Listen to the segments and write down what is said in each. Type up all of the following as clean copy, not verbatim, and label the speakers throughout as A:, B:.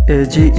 A: AG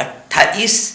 B: 28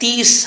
B: 30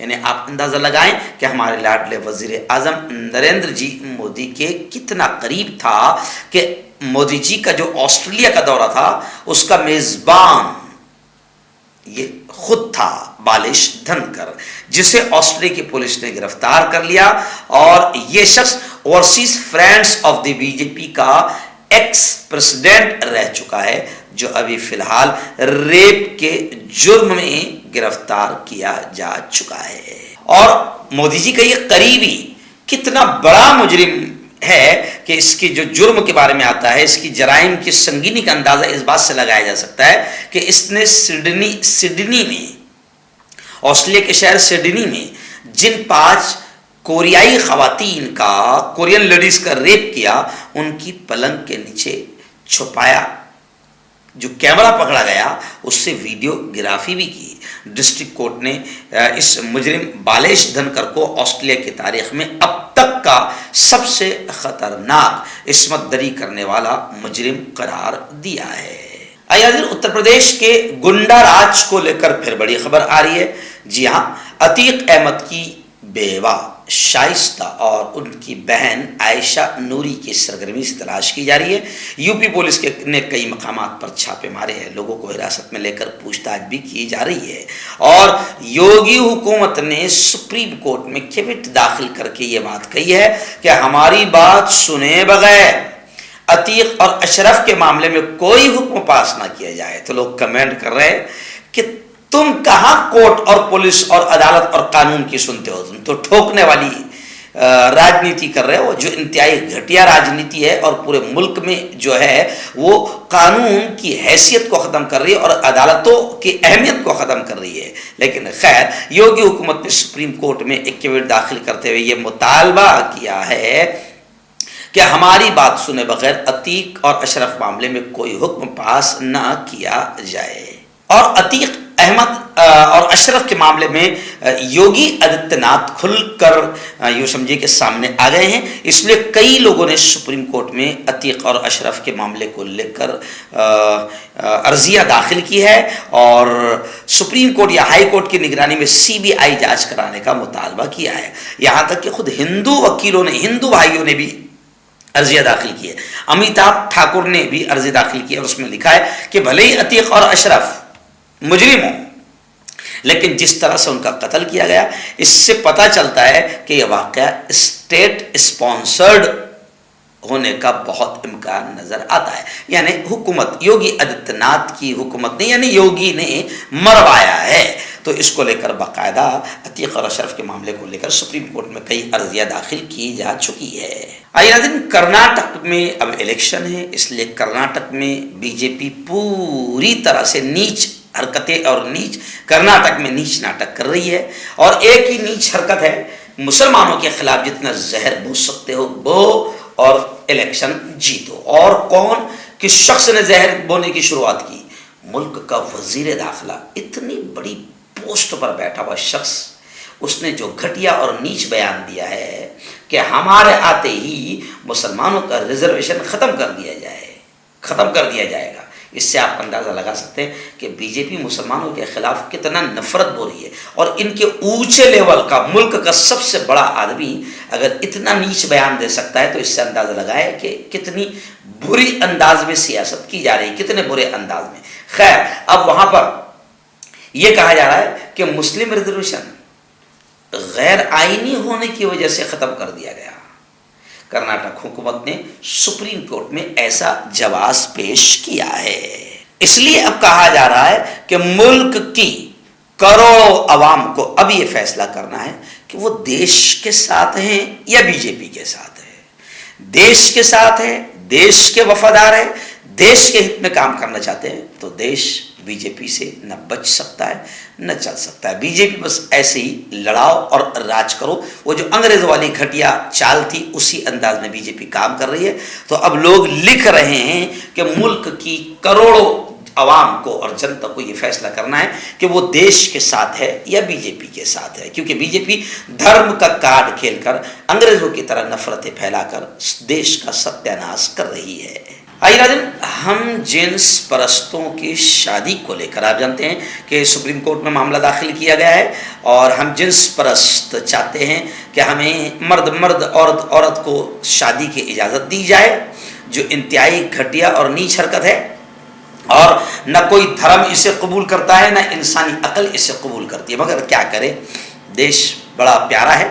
B: یعنی آپ اندازہ لگائیں کہ ہمارے لاڈلے وزیر اعظم نریندر جی مودی کے کتنا قریب تھا کہ مودی جی کا جو آسٹریلیا کا دورہ تھا اس کا میزبان یہ خود تھا بالیش دھنکر، جسے آسٹریلیا کی پولیس نے گرفتار کر لیا، اور یہ شخص overseas friends of the B J P کا ایکس پریزیڈنٹ رہ چکا ہے، جو ابھی فی الحال ریپ کے جرم میں گرفتار کیا جا چکا ہے۔ اور مودی جی کا یہ قریبی کتنا بڑا مجرم ہے کہ اس کی جو جرم کے بارے میں آتا ہے، اس کی جرائم کی سنگینی کا اندازہ اس بات سے لگایا جا سکتا ہے کہ اس نے سڈنی میں، آسٹریلیا کے شہر سڈنی میں جن 5 کوریائی خواتین کا، کورین لیڈیز کا ریپ کیا، ان کی پلنگ کے نیچے چھپایا، جو کیمرہ پکڑا گیا اس سے ویڈیو گرافی بھی کی۔ ڈسٹرکٹ کورٹ نے اس مجرم بالیش دھنکر کو آسٹریلیا کی تاریخ میں اب تک کا سب سے خطرناک عصمت دری کرنے والا مجرم قرار دیا ہے۔ اتر پردیش کے گنڈا راج کو لے کر پھر بڑی خبر آ رہی ہے۔ جی ہاں، عتیق احمد کی بیوہ شائستہ اور ان کی بہن عائشہ نوری کی سرگرمی سے تلاش کی جا رہی ہے۔ یو پی پولیس نے کئی مقامات پر چھاپے مارے ہیں، لوگوں کو حراست میں لے کر پوچھ تاچھ بھی کی جا رہی ہے، اور یوگی حکومت نے سپریم کورٹ میں کیوٹ داخل کر کے یہ بات کہی ہے کہ ہماری بات سنے بغیر عتیق اور اشرف کے معاملے میں کوئی حکم پاس نہ کیا جائے۔ تو لوگ کمنٹ کر رہے ہیں کہ تم کہاں کورٹ اور پولیس اور عدالت اور قانون کی سنتے ہو، تم تو ٹھوکنے والی راجنیتی کر رہے ہو، جو انتہائی گھٹیا راجنیتی ہے اور پورے ملک میں جو ہے وہ قانون کی حیثیت کو ختم کر رہی ہے اور عدالتوں کی اہمیت کو ختم کر رہی ہے۔ لیکن خیر، یوگی حکومت نے سپریم کورٹ میں ایک کیوٹ داخل کرتے ہوئے یہ مطالبہ کیا ہے کہ ہماری بات سنے بغیر عتیق اور اشرف معاملے میں کوئی حکم پاس نہ کیا جائے۔ اور عتیق احمد اور اشرف کے معاملے میں یوگی آدتیہ ناتھ کھل کر یوں سمجھے کہ سامنے آ گئے ہیں، اس لیے کئی لوگوں نے سپریم کورٹ میں عتیق اور اشرف کے معاملے کو لے کر عرضیہ داخل کی ہے، اور سپریم کورٹ یا ہائی کورٹ کی نگرانی میں CBI جانچ کرانے کا مطالبہ کیا ہے۔ یہاں تک کہ خود ہندو وکیلوں نے، ہندو بھائیوں نے بھی عرضیہ داخل کی ہے۔ امیتابھ ٹھاکر نے بھی عرضی داخل کی ہے، اور اس میں لکھا ہے کہ بھلے ہی عتیق اور اشرف مجرم ہوں، لیکن جس طرح سے ان کا قتل کیا گیا، اس سے پتہ چلتا ہے کہ یہ واقعہ اسٹیٹ اسپانسرڈ ہونے کا بہت امکان نظر آتا ہے۔ یعنی حکومت یوگی آدتیہ ناتھ کی حکومت نے، یعنی یوگی نے مروایا ہے۔ تو اس کو لے کر باقاعدہ عتیق اور اشرف کے معاملے کو لے کر سپریم کورٹ میں کئی عرضیاں داخل کی جا چکی ہے۔ آئیے ناظرین، کرناٹک میں اب الیکشن ہے، اس لیے کرناٹک میں بی جے پی پوری طرح سے نیچ حرکتیں اور کرناٹک میں نیچ ناٹک کر رہی ہے، اور ایک ہی نیچ حرکت ہے، مسلمانوں کے خلاف جتنا زہر بو سکتے ہو بو اور الیکشن جیتو۔ اور کون، کس شخص نے زہر بونے کی شروعات کی؟ ملک کا وزیر داخلہ، اتنی بڑی پوسٹ پر بیٹھا ہوا شخص، اس نے جو گھٹیا اور نیچ بیان دیا ہے کہ ہمارے آتے ہی مسلمانوں کا ریزرویشن ختم کر دیا جائے گا۔ اس سے آپ اندازہ لگا سکتے ہیں کہ بی جے پی مسلمانوں کے خلاف کتنا نفرت بو رہی ہے، اور ان کے اونچے لیول کا، ملک کا سب سے بڑا آدمی اگر اتنا نیچ بیان دے سکتا ہے تو اس سے اندازہ لگائے کہ کتنی بری انداز میں سیاست کی جا رہی ہے، کتنے برے انداز میں۔ خیر، اب وہاں پر یہ کہا جا رہا ہے کہ مسلم ریزرویشن غیر آئینی ہونے کی وجہ سے ختم کر دیا گیا۔ کرناٹک حکومت نے سپریم کورٹ میں ایسا جواز پیش کیا ہے۔ اس لیے اب کہا جا رہا ہے کہ ملک کی کروڑوں عوام کو اب یہ فیصلہ کرنا ہے کہ وہ دیش کے ساتھ ہیں یا بی جے پی کے ساتھ ہے۔ دیش کے ساتھ ہے، دیش کے وفادار ہے، دیش کے ہت میں کام کرنا چاہتے ہیں تو دیش بی جے پی سے نہ بچ سکتا ہے نہ چل سکتا ہے۔ بی جے پی بس ایسے ہی لڑاؤ اور راج کرو، وہ جو انگریز والی گھٹیا چال تھی اسی انداز میں بی جے پی کام کر رہی ہے۔ تو اب لوگ لکھ رہے ہیں کہ ملک کی کروڑوں عوام کو اور جنتا کو یہ فیصلہ کرنا ہے کہ وہ دیش کے ساتھ ہے یا بی جے پی کے ساتھ ہے، کیونکہ بی جے پی دھرم کا کارڈ کھیل کر انگریزوں کی طرح نفرتیں پھیلا کر دیش کا ستیہ ناش کر رہی ہے۔ آئیے ناظرین، ہم جنس پرستوں کی شادی کو لے کر آپ جانتے ہیں کہ سپریم کورٹ میں معاملہ داخل کیا گیا ہے اور ہم جنس پرست چاہتے ہیں کہ ہمیں مرد عورت کو شادی کی اجازت دی جائے، جو انتہائی گھٹیا اور نیچ حرکت ہے، اور نہ کوئی دھرم اسے قبول کرتا ہے، نہ انسانی عقل اسے قبول کرتی ہے، مگر کیا کرے، دیش بڑا پیارا ہے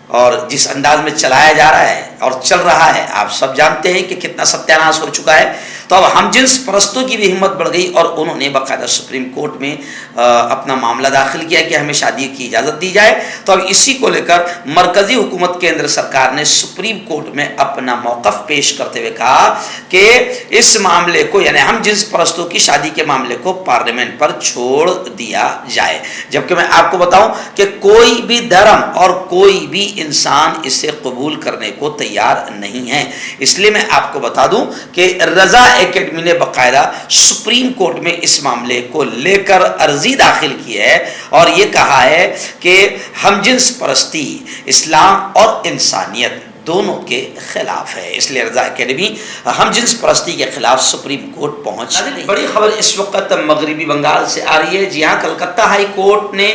B: اور جس انداز میں چلایا جا رہا ہے اور چل رہا ہے آپ سب جانتے ہیں کہ کتنا ستیاناش ہو چکا ہے۔ تو اب ہم جنس پرستوں کی بھی ہمت بڑھ گئی اور انہوں نے باقاعدہ سپریم کورٹ میں اپنا معاملہ داخل کیا کہ ہمیں شادی کی اجازت دی جائے۔ تو اب اسی کو لے کر مرکزی حکومت کیندر سرکار نے سپریم کورٹ میں اپنا موقف پیش کرتے ہوئے کہا کہ اس معاملے کو، یعنی ہم جنس پرستوں کی شادی کے معاملے کو پارلیمنٹ پر چھوڑ دیا جائے، جبکہ میں آپ کو بتاؤں کہ کوئی بھی دھرم اور کوئی بھی انسان اسے قبول کرنے کو تیار نہیں ہے۔ اس لیے میں آپ کو بتا دوں کہ رضا اکیڈمی نے باقاعدہ سپریم کورٹ میں اس معاملے کو لے کر عرضی داخل کی ہے اور یہ کہا ہے کہ ہم جنس پرستی اسلام اور انسانیت دونوں کے خلاف ہے، اس لیے رضا اکیڈمی ہم جنس پرستی کے خلاف سپریم کورٹ پہنچ گئی۔ بڑی خبر اس وقت مغربی بنگال سے آ رہی ہے۔ جی ہاں، کلکتہ ہائی کورٹ نے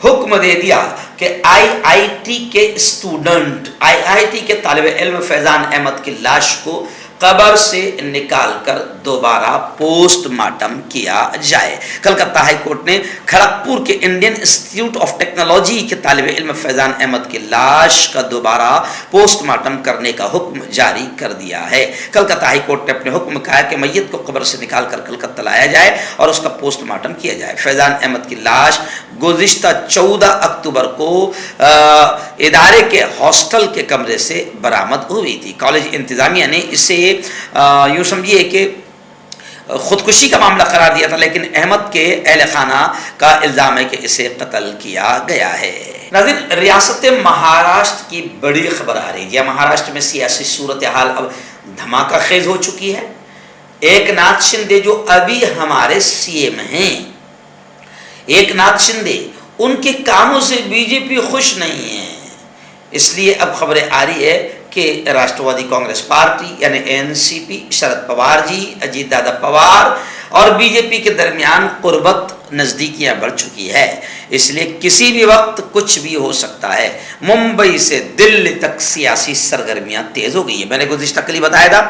B: حکم دے دیا کہ آئی ٹی کے اسٹوڈنٹ، آئی ٹی کے طالب علم فیضان احمد کی لاش کو قبر سے نکال کر دوبارہ پوسٹ مارٹم کیا جائے۔ کلکتہ ہائی کورٹ نے کھڑگپور کے انڈین انسٹیٹیوٹ آف ٹیکنالوجی کے طالب علم فیضان احمد کی لاش کا دوبارہ پوسٹ مارٹم کرنے کا حکم جاری کر دیا ہے۔ کلکتہ ہائی کورٹ نے اپنے حکم میں کہا کہ میت کو قبر سے نکال کر کلکتہ لایا جائے اور اس کا پوسٹ مارٹم کیا جائے۔ فیضان احمد کی لاش گزشتہ 14 اکتوبر کو ادارے کے ہاسٹل کے کمرے سے برآمد ہوئی تھی۔ کالج انتظامیہ نے اسے یوں سمجھیے کہ خودکشی کا معاملہ قرار دیا تھا، لیکن احمد کے اہل خانہ کا الزام ہے کہ اسے قتل کیا گیا ہے۔ ناظرین، ریاست مہاراشٹر کی بڑی خبر آ رہی ہے۔ مہاراشٹر میں سیاسی صورتحال اب دھماکہ خیز ہو چکی ہے۔ ایک ناتھ شندے جو ابھی ہمارے سی ایم ہیں، ایک ناتھ شندے، ان کے کاموں سے بی جے پی خوش نہیں ہے، اس لیے اب خبریں آ رہی ہے کہ راشٹروادی کانگریس پارٹی یعنی این سی پی، شرد پوار جی، اجیت دادا پوار اور بی جے پی کے درمیان قربت، نزدیکیاں بڑھ چکی ہے، اس لیے کسی بھی وقت کچھ بھی ہو سکتا ہے۔ ممبئی سے دلی تک سیاسی سرگرمیاں تیز ہو گئی ہیں۔ میں نے گزشتہ کل ہی بتایا تھا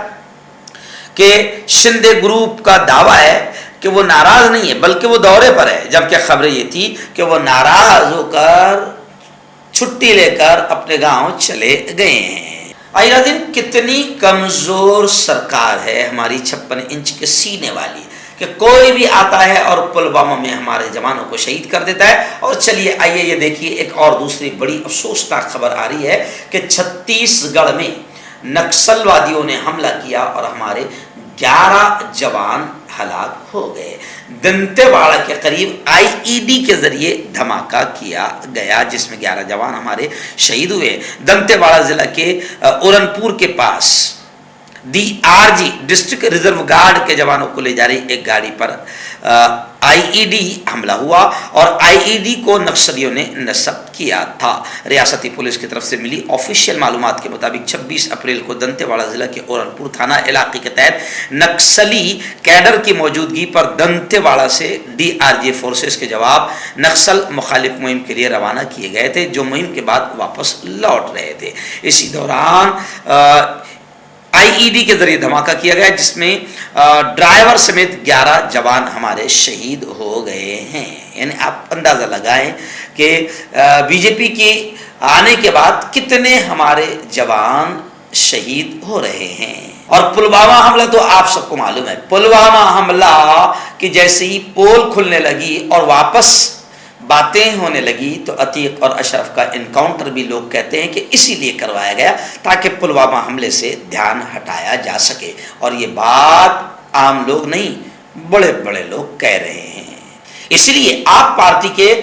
B: کہ شندے گروپ کا دعویٰ ہے کہ وہ ناراض نہیں ہے بلکہ وہ دورے پر ہے، جبکہ خبر یہ تھی کہ وہ ناراض ہو کر چھٹی لے کر اپنے گاؤں چلے گئے ہیں۔ آئیے دن کتنی کمزور سرکار ہے ہماری 56 انچ کے سینے والی، کہ کوئی بھی آتا ہے اور پلوامہ میں ہمارے جوانوں کو شہید کر دیتا ہے۔ اور چلیے آئیے یہ دیکھیے، ایک اور دوسری بڑی افسوسناک خبر آ رہی ہے کہ چھتیس گڑھ میں نکسل وادیوں نے حملہ کیا اور ہمارے 11 جوان ہلاک ہو گئے۔ دنتے واڑہ کے قریب آئی ای ڈی کے ذریعے دھماکہ کیا گیا جس میں 11 جوان ہمارے شہید ہوئے۔ دنتے واڑہ ضلع کے اورن پور کے پاس D R G district reserve guard کے جوانوں کو لے جا رہی ایک گاڑی پر آئی ای ڈی حملہ ہوا اور آئی ای ڈی کو نکسلیوں نے نصب کیا تھا۔ ریاستی پولیس کی طرف سے ملی آفیشیل معلومات کے مطابق 26 اپریل کو دنتے واڑہ ضلع کے اورن پور تھانہ علاقے کے تحت نکسلی کیڈر کی موجودگی پر دنتے واڑہ سے ڈی آر جی فورسز کے جواب نکسل مخالف مہم کے لیے روانہ کیے گئے تھے، جو مہم کے بعد واپس لوٹ رہے تھے۔ اسی دوران آئی ای ڈی کے ذریعے دھماکہ کیا گیا جس میں ڈرائیور سمیت 11 جوان ہمارے شہید ہو گئے ہیں۔ یعنی آپ اندازہ لگائیں کہ بی جے پی کی آنے کے بعد کتنے ہمارے جوان شہید ہو رہے ہیں۔ اور پلوامہ حملہ تو آپ سب کو معلوم ہے، پلوامہ حملہ کہ جیسے ہی پول کھلنے لگی اور واپس باتیں ہونے لگی تو عتیق اور اشرف کا انکاؤنٹر بھی لوگ کہتے ہیں کہ اسی لیے کروایا گیا تاکہ پلوامہ حملے سے دھیان ہٹایا جا سکے، اور یہ بات عام لوگ نہیں بڑے بڑے لوگ کہہ رہے ہیں۔ اس لیے آپ پارٹی کے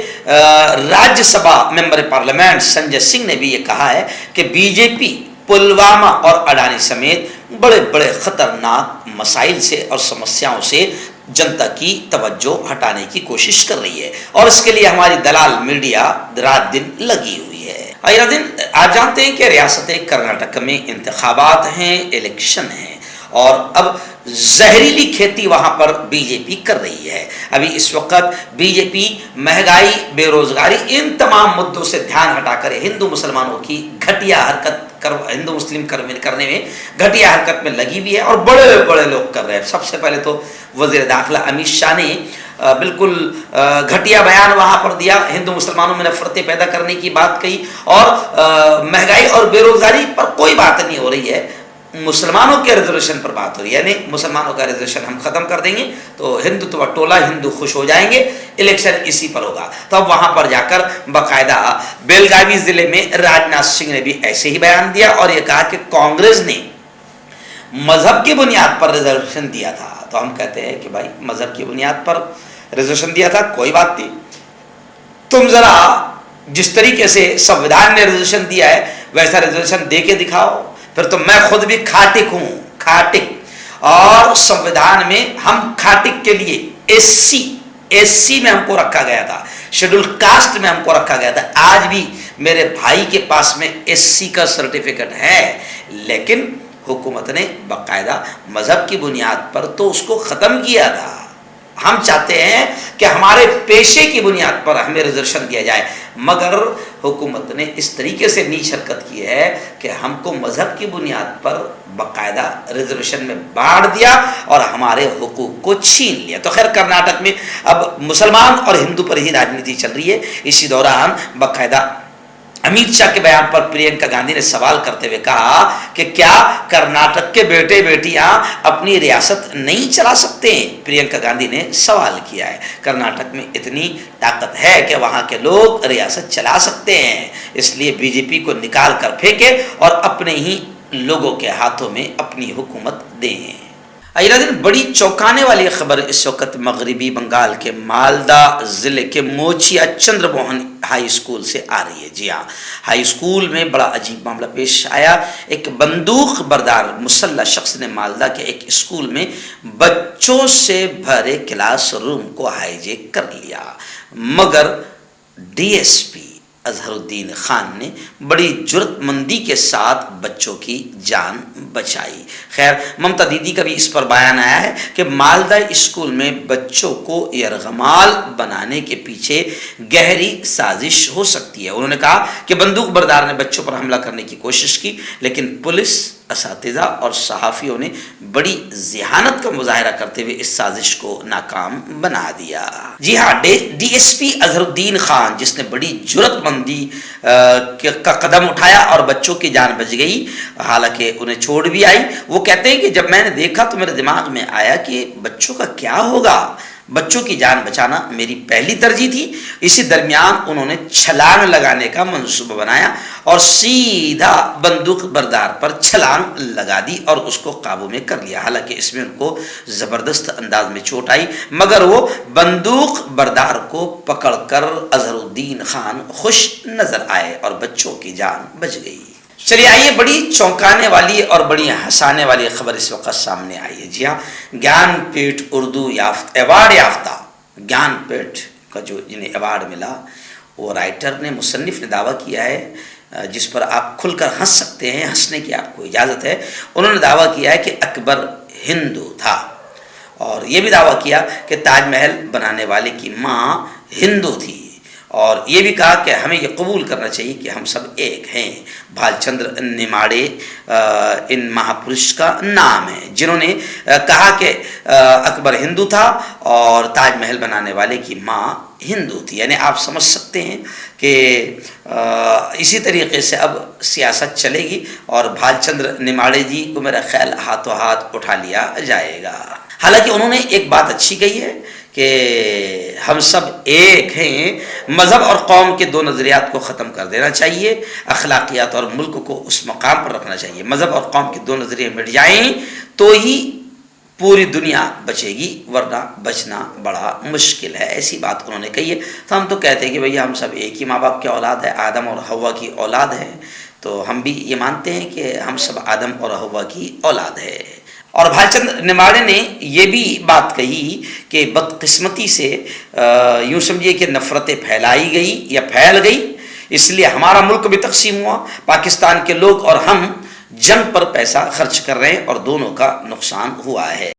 B: راجیہ سبھا ممبر پارلیمنٹ سنجے سنگھ نے بھی یہ کہا ہے کہ بی جے پی پلوامہ اور اڈانی سمیت بڑے بڑے خطرناک مسائل سے اور سمسیاؤں سے جنتا کی توجہ ہٹانے کی کوشش کر رہی ہے، اور اس کے لیے ہماری دلال میڈیا رات دن لگی ہوئی ہے۔ آپ جانتے ہیں کہ ریاست کرناٹک میں انتخابات ہیں، الیکشن ہیں، اور اب زہریلی کھیتی وہاں پر بی جے پی کر رہی ہے۔ ابھی اس وقت بی جے پی مہنگائی، بے روزگاری، ان تمام مدوں سے دھیان ہٹا کر ہندو مسلمانوں کی گھٹیا حرکت ہندو مسلم کرنے میں گھٹیا حرکت میں لگی ہوئی ہے، اور بڑے بڑے لوگ کر رہے ہیں۔ سب سے پہلے تو وزیر داخلہ امت شاہ نے بالکل گھٹیا بیان وہاں پر دیا، ہندو مسلمانوں میں نفرتیں پیدا کرنے کی بات کہی، اور مہنگائی اور بے روزگاری پر کوئی بات نہیں ہو رہی ہے، مسلمانوں کے ریزرویشن پر بات ہو رہی ہے، یعنی مسلمانوں کا ریزرویشن ہم ختم کر دیں گے تو ہندوتوا ٹولہ ہندو خوش ہو جائیں گے، الیکشن اسی پر ہوگا۔ تو اب وہاں پر جا کر باقاعدہ بیلگاوی ضلع میں راجناتھ سنگھ نے بھی ایسے ہی بیان دیا، اور یہ کہا کہ کانگریس نے مذہب کی بنیاد پر ریزرویشن دیا تھا۔ تو ہم کہتے ہیں کہ بھائی مذہب کی بنیاد پر ریزرویشن دیا تھا کوئی بات نہیں، تم ذرا جس طریقے سے سنویدھان نے ریزرویشن دیا ہے ویسا ریزرویشن دے کے دکھاؤ، پھر تو میں خود بھی کھاٹک ہوں، کھاٹک، اور سنویدھان میں ہم کھاٹک کے لیے ایس سی میں ہم کو رکھا گیا تھا، شیڈول کاسٹ میں ہم کو رکھا گیا تھا۔ آج بھی میرے بھائی کے پاس میں ایس سی کا سرٹیفکیٹ ہے، لیکن حکومت نے باقاعدہ مذہب کی بنیاد پر تو اس کو ختم کیا تھا۔ ہم چاہتے ہیں کہ ہمارے پیشے کی بنیاد پر ہمیں ریزرویشن دیا جائے، مگر حکومت نے اس طریقے سے نیچ حرکت کی ہے کہ ہم کو مذہب کی بنیاد پر باقاعدہ ریزرویشن میں بانٹ دیا اور ہمارے حقوق کو چھین لیا۔ تو خیر کرناٹک میں اب مسلمان اور ہندو پر ہی راجنیتی چل رہی ہے۔ اسی دوران باقاعدہ امت شاہ کے بیان پر پرینکا گاندھی نے سوال کرتے ہوئے کہا کہ کیا کرناٹک کے بیٹے بیٹیاں اپنی ریاست نہیں چلا سکتے؟ پرینکا گاندھی نے سوال کیا ہے۔ کرناٹک میں اتنی طاقت ہے کہ وہاں کے لوگ ریاست چلا سکتے ہیں، اس لیے بی جے پی کو نکال کر پھینکے اور اپنے ہی لوگوں کے ہاتھوں میں اپنی حکومت دیں۔ اگلا دن بڑی چونکانے والی خبر اس وقت مغربی بنگال کے مالدہ ضلع کے موچیا چندر موہن ہائی اسکول سے آ رہی ہے۔ جی ہاں، ہائی اسکول میں بڑا عجیب معاملہ پیش آیا۔ ایک بندوق بردار مسلح شخص نے مالدہ کے ایک اسکول میں بچوں سے بھرے کلاس روم کو ہائی جیک کر لیا، مگر ڈی ایس پی اظہر الدین خان نے بڑی جرت مندی کے ساتھ بچوں کی جان بچائی۔ خیر ممتا دیدی کا بھی اس پر بیان آیا ہے کہ مالدہ اسکول میں بچوں کو یرغمال بنانے کے پیچھے گہری سازش ہو سکتی ہے۔ انہوں نے کہا کہ بندوق بردار نے بچوں پر حملہ کرنے کی کوشش کی، لیکن پولیس، اساتذہ اور صحافیوں نے بڑی ذہانت کا مظاہرہ کرتے ہوئے اس سازش کو ناکام بنا دیا۔ جی ہاں، ڈی ایس پی اظہر الدین خان جس نے بڑی جرت مندی کا قدم اٹھایا اور بچوں کی جان بچ گئی، حالانکہ انہیں چھوڑ بھی آئی، وہ کہتے ہیں کہ جب میں نے دیکھا تو میرے دماغ میں آیا کہ بچوں کا کیا ہوگا، بچوں کی جان بچانا میری پہلی ترجیح تھی۔ اسی درمیان انہوں نے چھلانگ لگانے کا منصوبہ بنایا اور سیدھا بندوق بردار پر چھلانگ لگا دی اور اس کو قابو میں کر لیا۔ حالانکہ اس میں ان کو زبردست انداز میں چوٹ آئی، مگر وہ بندوق بردار کو پکڑ کر اظہر الدین خان خوش نظر آئے اور بچوں کی جان بچ گئی۔ چلیے آئیے بڑی چونکانے والی اور بڑی ہنسانے والی خبر اس وقت سامنے آئی ہے۔ جی ہاں، گیان پیٹھ اردو ایوارڈ یافتہ گیان پیٹھ کا جو جنہیں ایوارڈ ملا، وہ رائٹر نے، مصنف نے دعویٰ کیا ہے جس پر آپ کھل کر ہنس سکتے ہیں، ہنسنے کی آپ کو اجازت ہے۔ انہوں نے دعویٰ کیا ہے کہ اکبر ہندو تھا، اور یہ بھی دعویٰ کیا کہ تاج محل بنانے والے کی ماں ہندو تھی، اور یہ بھی کہا کہ ہمیں یہ قبول کرنا چاہیے کہ ہم سب ایک ہیں۔ بھال چندر نیماڑے ان مہاپرش کا نام ہے جنہوں نے کہا کہ اکبر ہندو تھا اور تاج محل بنانے والے کی ماں ہندو تھی۔ یعنی آپ سمجھ سکتے ہیں کہ اسی طریقے سے اب سیاست چلے گی اور بھال چندر نیماڑے جی کو میرا خیال ہاتھوں ہاتھ اٹھا لیا جائے گا۔ حالانکہ انہوں نے ایک بات اچھی کہی ہے کہ ہم سب ایک ہیں، مذہب اور قوم کے دو نظریات کو ختم کر دینا چاہیے، اخلاقیات اور ملک کو اس مقام پر رکھنا چاہیے۔ مذہب اور قوم کے دو نظریے مٹ جائیں تو ہی پوری دنیا بچے گی، ورنہ بچنا بڑا مشکل ہے، ایسی بات انہوں نے کہی ہے۔ تو ہم تو کہتے ہیں کہ بھئی ہم سب ایک ہی ماں باپ کے اولاد ہے، آدم اور حوا کی اولاد ہے، تو ہم بھی یہ مانتے ہیں کہ ہم سب آدم اور حوا کی اولاد ہے۔ اور بھال چندر نیماڑے نے یہ بھی بات کہی کہ بدقسمتی سے یوں سمجھیے کہ نفرتیں پھیلائی گئی یا پھیل گئی، اس لیے ہمارا ملک بھی تقسیم ہوا، پاکستان کے لوگ اور ہم جنگ پر پیسہ خرچ کر رہے ہیں اور دونوں کا نقصان ہوا ہے۔